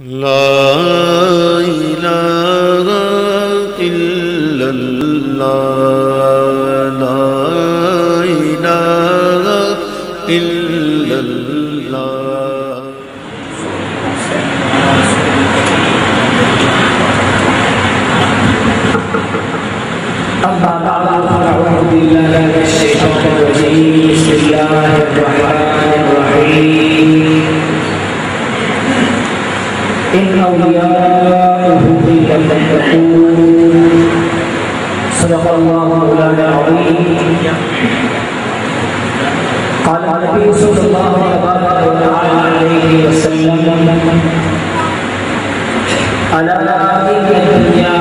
لا الہ الا اللہ لا الہ الا اللہ. أما بعد فأعوذ بالله من الشيطان الرجيم. بسم الله الرحمن الرحيم. إن أولياءه المتقون. صدق الله مولانا العظيم. قال النبي صلى الله عليه وسلم: ألا إن الدنيا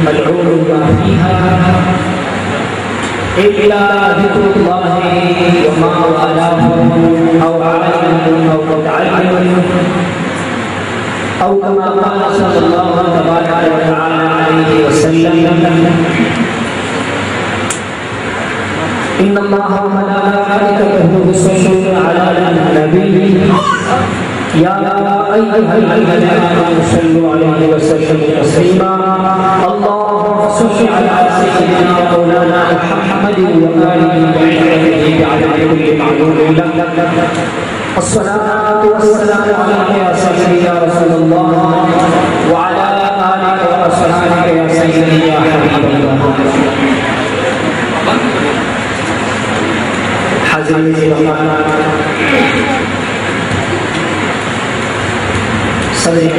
ملعون ما فيها إلا ذكر الله وما والاه أو عالم أو متعلم أو كما قال صلى الله عليه وسلم: إن الله وملائكته يصلون على النبي يا أيها الذين آمنوا صلوا عليه وسلموا تسليما. اللهم صل على سيدنا مولانا محمد وآله وصحبه بعدد كل معلوم لك. الصلاة والسلام عليك يا سيدي يا رسول الله وعلى آلك وأصحابك يا سيدي يا حبيب الله. حاضرین صدر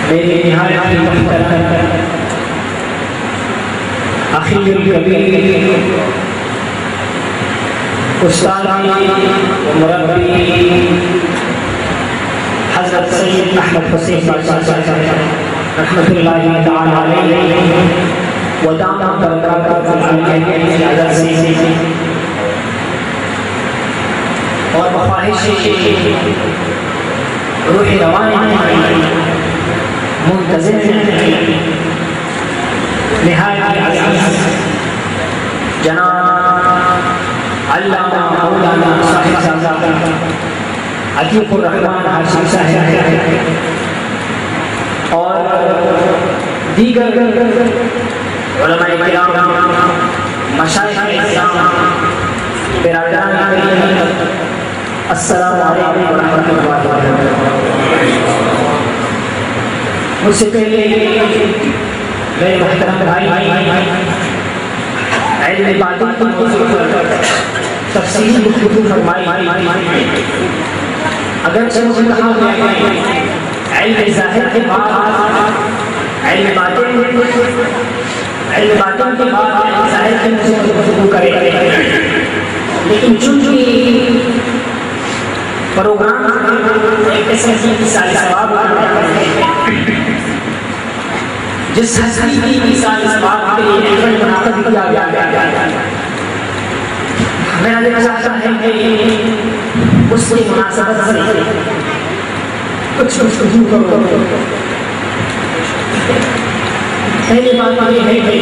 میرے نہایت محترم اخی الکبیر استادی و مربی حضرت سید احمد حسین رحمۃ اللہ تعالی علیہ ودامت برکاتہ اور بخواہش روح روانی منتظر نہایت عزیز جناب علامہ مولانا صاحب عتیق الرحمن حاشمی صاحب اور دیگر علماء کرام مشائخ اسلام برادران کریم، السلام علیکم ورحمۃ اللہ وبرکاتہ. مجھ سے پہلے میرے محترم بھائی علم باطن کی موضوع پر تفصیلی گفتگو فرمائی. اگر چند کہا گیا علم ظاہر کے بعد علم باطن کے بعد ظاہر کی گفتگو کرے، لیکن چونکہ پروگرام ایک قسم کی مثال ثواب جس ہستی کی مثال ثواب کے لیے ایونٹ منعقد کیا گیا، میرا دل چاہتا ہے کہ اس کی مناسبت سے کچھ گفتگو کرو. پہلی بات یہ ہے کہ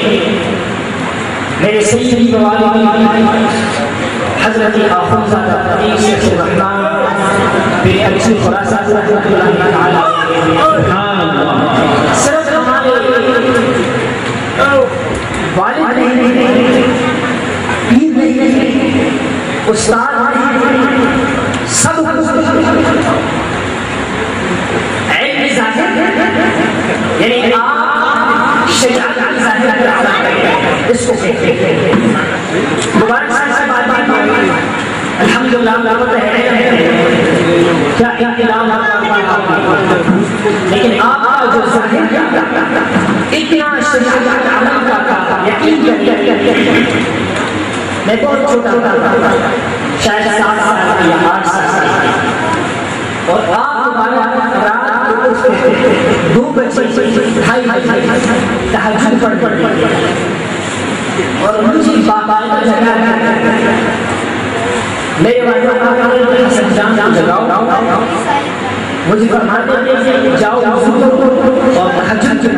میرے سیدی ووالدی حضرت آخوندزادہ امیر شیخ الرحمن بن ابی خراسان رحمۃ اللہ تعالی صرف ہمارے والد نہیں، پیر نہیں، استاد نہیں، سب علم ظاہر یعنی آپ شجاعت ظاہر اس کو کہتے ہیں. مبارک صاحب سے بات الحمدللہ کیا انقلاب لیکن آپ کا جو ظاہر اتنا شجاعت عمل کا یقین کر میں بہت چھوٹا شاید 7 سال یا 8 سال اور آپ رات 2 بجے تہجد پڑھ اور مجھے باقاعدہ جگہ میرے والد حسن جان جگاؤ مجھے فرماتے ہیں جاؤ وضو اور تہجد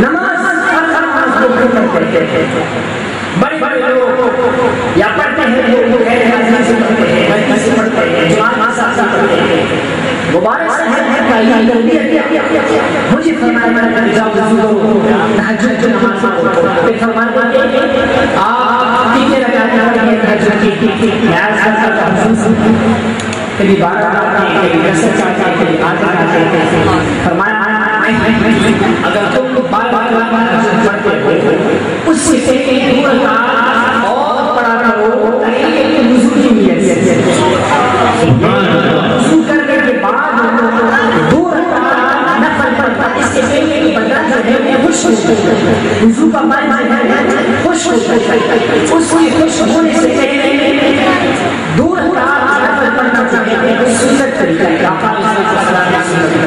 نماز بڑے بڑے لوگ یا پڑھتے ہیں لوگ غیر حاضری سے پڑھتے ہیں، غلطی سے پڑھتے ہیں، جوان کے ساتھ پڑھتے ہیں، مبارک سے مجھے فرمایا جاؤ تہجد کی نماز پڑھو، پھر فرمایا آپ کتنے رکعت پڑھیں گے تہجد کی؟ میں عرض کرتا ہوں کبھی 12 کبھی 10 کبھی 8 فرمایا اگر تم بار پڑھتے ہو اس سے ایک دو رکعت اور پڑھا کرو تاکہ وضو کی نیت سے وضو کرنے کے بعد 2 رکعت نفل پڑھتا، اس کے پہلے کی بدن جو ہے وہ خوش ہو، وضو کا معنی ہے خوش ہو، اس کی خوش ہونے سے پہلے 2 رکعت نفل پڑھنا چاہیے، سنت طریقہ ہے، آقا علیہ السلام کی سنت۔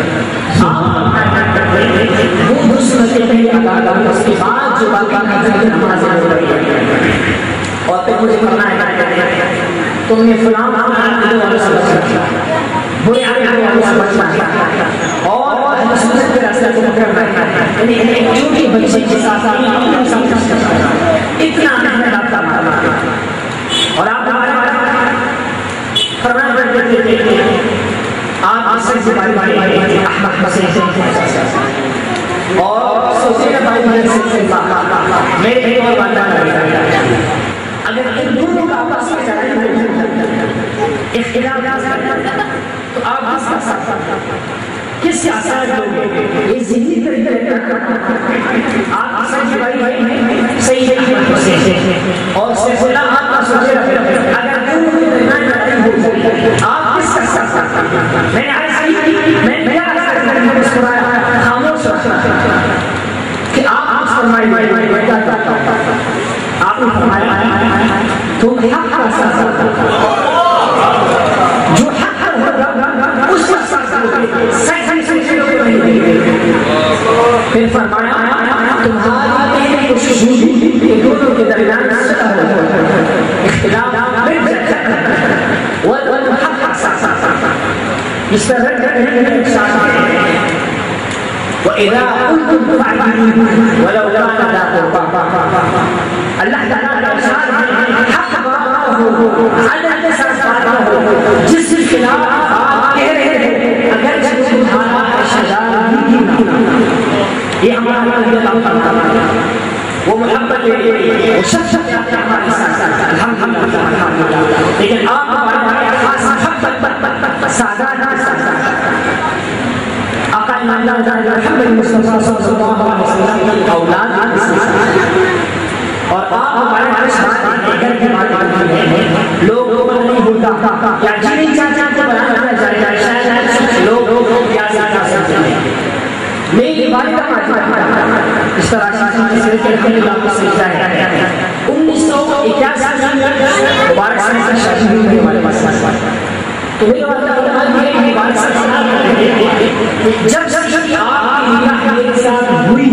اس کے بعد جو باقی نماز اور پھر مجھے کرنا ہے تم نے فلاں برے عادتوں سے بچنا اور سنت کے راستے کو پکڑنا ہے، یعنی ایک چھوٹی بچے کے ساتھ اتنا محنت آپ کا مارنا اور آپ فرمان کرتے تھے آپ اس سے باری احمد مسیح اور سوچے گا بھائی میرے ایک اور بات اگر ان دونوں کا آپس میں چڑھائی ہو اختلاف تو آپ کس سے آسان لوگ یہ ذہنی طریقہ آپ آسان بھائی صحیح اور سلسلہ آپ کا سوچے اگر دونوں کے درمیان لڑائی ہو آپ کس کا ساتھ میں نے خاموش کہ آپ فرمایا تم حق کا ساتھ جو حق ہوگا اس کا ساتھ پھر فرمایا تمہاری خوشبو کے دونوں کے درمیان اختلاف حق کا ساتھ اس طرح وَإِذَا قُلْتُمْ فَاعْدِلُوا وَلَوْ كَانَ ذَا قُرْبَىٰ اللہ تعالیٰ کا ارشاد ہے حق بات ہو، عدل کے ساتھ بات ہو، جس کے خلاف آپ کہہ رہے ہیں اگر تمہارا رشتہ دار یہ ہمارا وہ محبت ہے وہ شخص ہمارے ساتھ الحمدللہ، لیکن آپ ہمارے خاص محبت سادہ محمد مصطفیٰ صلی اللہ علیہ وسلم کی اولاد اور آپ ہمارے ساتھ گھر کی بات ہیں لوگوں کو نہیں ہوتا یا جن چاچا کو بنانا چاہیے لوگ کیا سکتے ہیں میری والدہ اس طرح سے کہتے ہیں آپ سے ہے 1981 مبارک سے شادی ہوئی ہمارے پاس تو میری والدہ جب آپ کی نکاح میرے ساتھ ہوئی